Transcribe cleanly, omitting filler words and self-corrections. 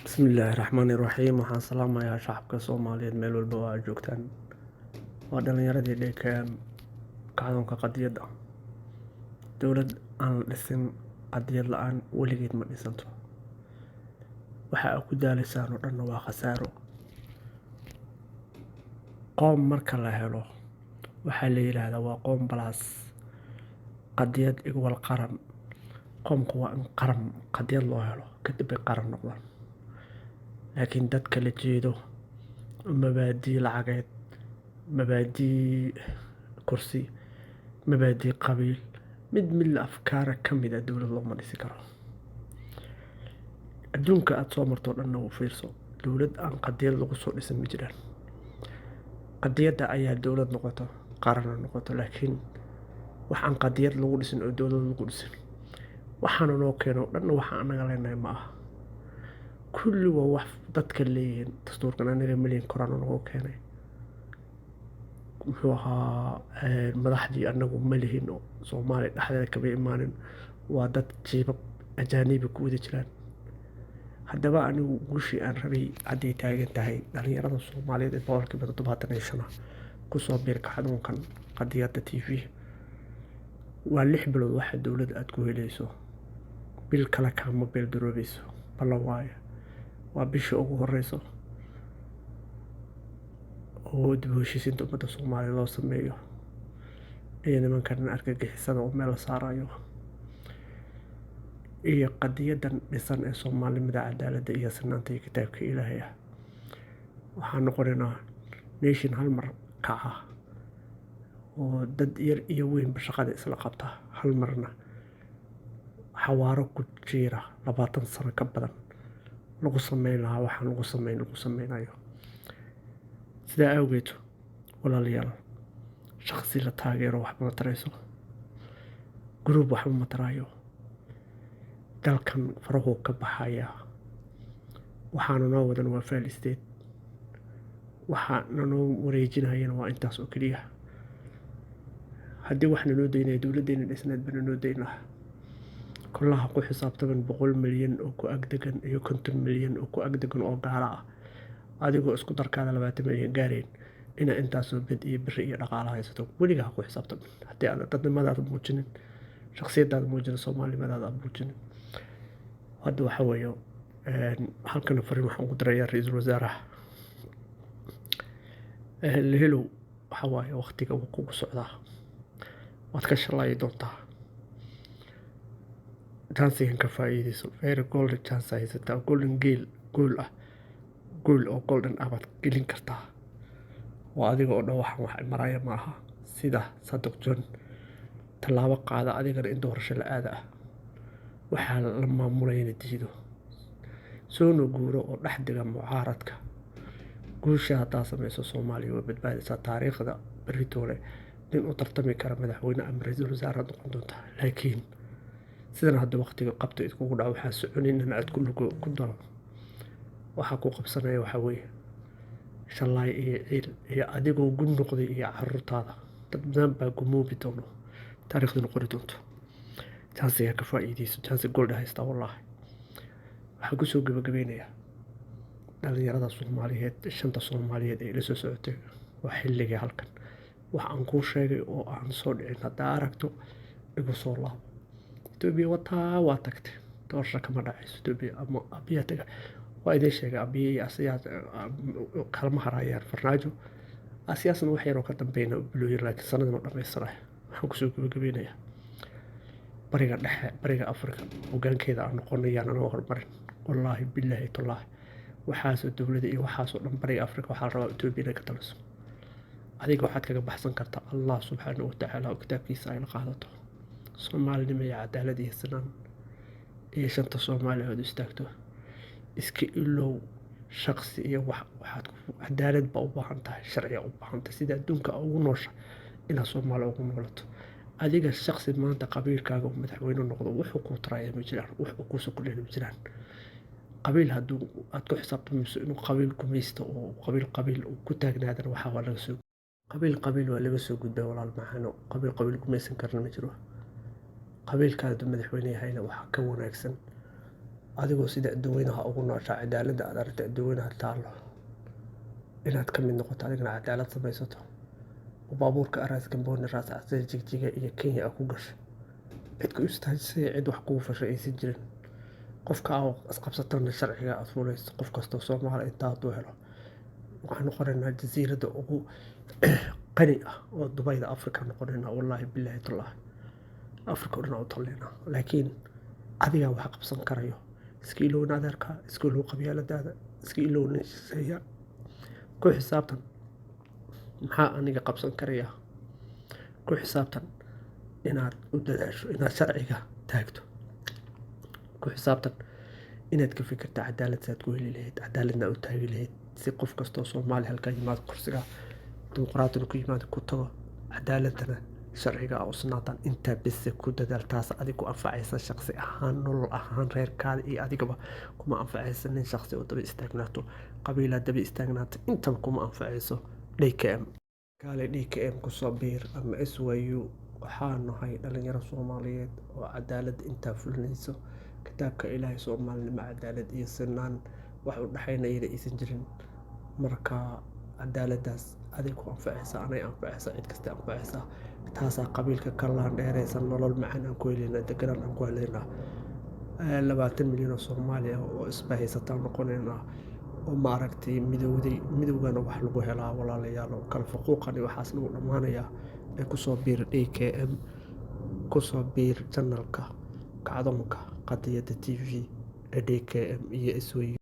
بسم الله الرحمن الرحيم waxaan salaamayaa shacabka Soomaaliyeed meel walba oo aad joogtaan waa dhalinyaradii dheekeen kacdoonka qadiyadda dowlad aan la dhisin qadiyad la'aan weligeed ma dhisanto waxa aad ku daalaysaan oo dhanna waa khasaaro qoom marka la helo waxaa la yidhaahdaa waa qoom balaas qadiyad igwal qaran qoomku waa in qaran qadiyad loo helo kadib bay qaran noqdaan laakiin dadka la jeedo mabaadii lacageed mabaadii kursi mabaadii qabiil mid la afkaara ka mid a dowlad looma dhisi karo adduunka aad soo martoo dhanna u fiirso dowlad aan qadiyad lagu soo dhisan ma jiraan qadiyadda ayaa dowlad noqoto qaranna noqoto laakiin wax aan qadiyad lagu dhisin oo dowlad lagu dhisin waxaana noo keeno dhanna waxa anaga leenahay ma aha kulli waa wax dadka leeyihiin dastuurkan anaga malin koraan nagu keenay muxuu ahaa madaxdii anagu ma lihin oo soomaaliya dhexdeeda kama imaanin waa dad jiibab ajaanibi ku wada jiraan haddaba anigu guushii aan rabay hadday taagan tahay dhalinyarada soomaaliyeed ee boqolkiiba 75 kusoo biirka xanuunkan qadiyadda t v waa 6 bilood waxa dowladda aad ku helayso bil kale kaama beel daroobayso ballan waayo waa bisha ugu horeyso oo dib u heshiisiinta ummadda Soomaaliya loo sameeyo iyo nimankan argagixisada oo meel la saarayo iyo qadiyadan dhisan ee Soomaalimada cadaaladda iyo sinaanta iyo kitaabka Ilaahay ah waxaan noqonaynaa nation hal mar kaca oo dad yar iyo weynba shaqada isla qabta hal marna xawaaro ku jira 20 sano ka badan lagu sameyn lahaa waxaan lagu sameynayo sidaa awgeed walaalayaal shaqsi la taageero waxba ma tarayso group waxba ma tarayo dalkan farahu ka baxaya waxaana noo wadan waa fail state waxaana noo wareejinayana waa intaas oo keliya haddii waxna noo daynaya dowladdeena dhisneed bana noo dayn lahaa كلها ku xisaabtaman 100 milyan oo ku agdegan iyo 50 milyan oo ku agdegan oo gaala ah adigoo isku darkaada 20 milyan gaareen ina intaas oo bid iyo biri iyo dhaqaale haysato weligaa ku xisaabtaman hadii aad dadnimadaada muujinin shakhsiyadaada muujinin Soomaalimadaada muujinin hadda waxa weeyo halkan fariin waxaan ku dirayaa ra'iisul wasaaraha helo waxa waaye waqtiga uu kugu socdaa waad ka shalay doontaa chansigan ka faa'iideyso very golden chance haysataa golden goal ah goal oo golden ah baad gelin kartaa waa adiga oo dhan waxaan wax maraya ma aha sida Saduq John tallaabo qaada adigana in doorasho la aada ah waxaa la maamulayna diido soo guuro oo dhexdiga mucaaradka guusha haddaa samayso Soomaaliya waa badbaadaysaa taariikhda beritoole nin u tartami kara madaxweyne ama ra'iisul wasaare noqon doonta laakiin sidana hadda waqtiga qabta iskugu dhaw waxaa soconin in aad ku daro waxa ku qabsanaya waxa weeye shalay iyo adigoo gun noqday iyo carruurtaada dad badan baa gumoobi doono taariikhduna qori doonto taasi ka faa'iideyso taasi gold haysta wallahi waxa ku soo gabagabeynaya dhalinyarada Soomaaliyeed shanta Soomaaliyeed ee la soo socotay waa xilliga halkan wax aan ku sheegay oo aan soo dhicin hadda aragto igu soo laabo Ethiopia waa tagtay doorasho kama dhacayso Ethiopia ama abiya taga waa idin sheegay abiya asiyaad kalma harayaan farnaajo asiyaasna wax yar oo ka dambeeyna bilooyin laakiin sanadna dhameystiray waxaan ku soo gabagabeynayaa bariga dhexe bariga Afrika hoggaankeeda aan noqonayaan anoo hormarin wallaahi billaahi tallaahi waxaasoo dowladda iyo waxaasoo dhan bariga Afrika waxaa la rabaa Ethiopia inay ka taliso adiga waxaad kaga baxsan kartaa Allah subxaanahu wa tacaala oo kitaabkiisa ay la qaadato Soomaalinimo iyo cadaalad iyo sinaan iyo shanta Soomaaliya oo istaagto iska ilow shakhsi iyo waxaad cadaalad ba u baahan tahay sharci u baahan tahay sida adduunka ugu noosha inaad Soomaaliya ugu noolato adiga shakhsi maanta qabiilkaaga madaxweyne noqdo wuxuu ku taraaya ma jiraan wuxuu ku soo kulay ma jiraan qabiil hadduu aad ku xisaabtamayso inuu qabiil gumaysto oo qabiil ku taagnaadana waxa waa laga soo qabiil waa laga soo gudbay walaal maxaano qabiil gumaysan karna ma jiro qabiilkaada madaxweyne yahayna waxa ka wanaagsan adigoo sida dadweynaha ugu nooshaa cadaaladda aad aragta dadweynaha taallo inaad ka mid noqoto adigana cadaalad samaysato oo baabuurka aras gambooni raas casay jigjiga iyo Kenya aad ku gasho cid ku istaajisay cid wax kugu fashay aysan jirin qofka aad isqabsatana sharciga aad fuulayso qof kastoo Soomaali inta hadduu helo waxaan noqonaynaa jasiiradda ugu qani ah oo Dubayda Afrika noqonaynaa wallaahi billaahi tallaahi Afrika oo dhan u talleynaa laakiin adiga wax qabsan karayo iska ilowna adeerka iska ilow qabyaaladaada iska ilowna shisheeya ku xisaabtan maxaa aniga qabsan karaya ku xisaabtan inaad u dadaasho inaad sharciga taagto ku xisaabtan inaad ka fikirto cadaalad saad ku heli lahayd cadaaladna u taagi lahayd si qof kastoo Soomaali halka yimaado kursiga dimuqraadina ku yimaado ku tago cadaaladana sharciga u sunnaataan inta bis ku dadaal taas adigu anfacaysa shakhsi ahaan nolol ahaan reerkaada iyo adigaba kuma anfacaysa nin shakhsi oo daba istaagnaato qabiila daba istaagnaato intaba kuma anfacayso DKM kaale DKM ku soo biir ama SYU waxaan nahay dhalinyaro Soomaaliyeed oo cadaalad inta fulinayso kitaabka Ilaahay Soomaalnimo cadaalad iyo sinaan wax u dhaxaynayna aysan jirin marka cadaaladaas adigu anfacaysa anay anfacaysa cid kasta anfacaysa taasaa qabiilka kalaan dheeraysan nolol macaan aan ku helina deganaan aan ku helina 20 milyan oo Soomaali ah oo isbahaysataan noqonayna oo maaragtay midowgana wax lagu helaa walaalayaal oo kala faquuqani waxaas lagu dhamaanaya ee ku soo biir DKM ku soo biir channelka kacdoonka qadiyada TV ee DKM iyo SYU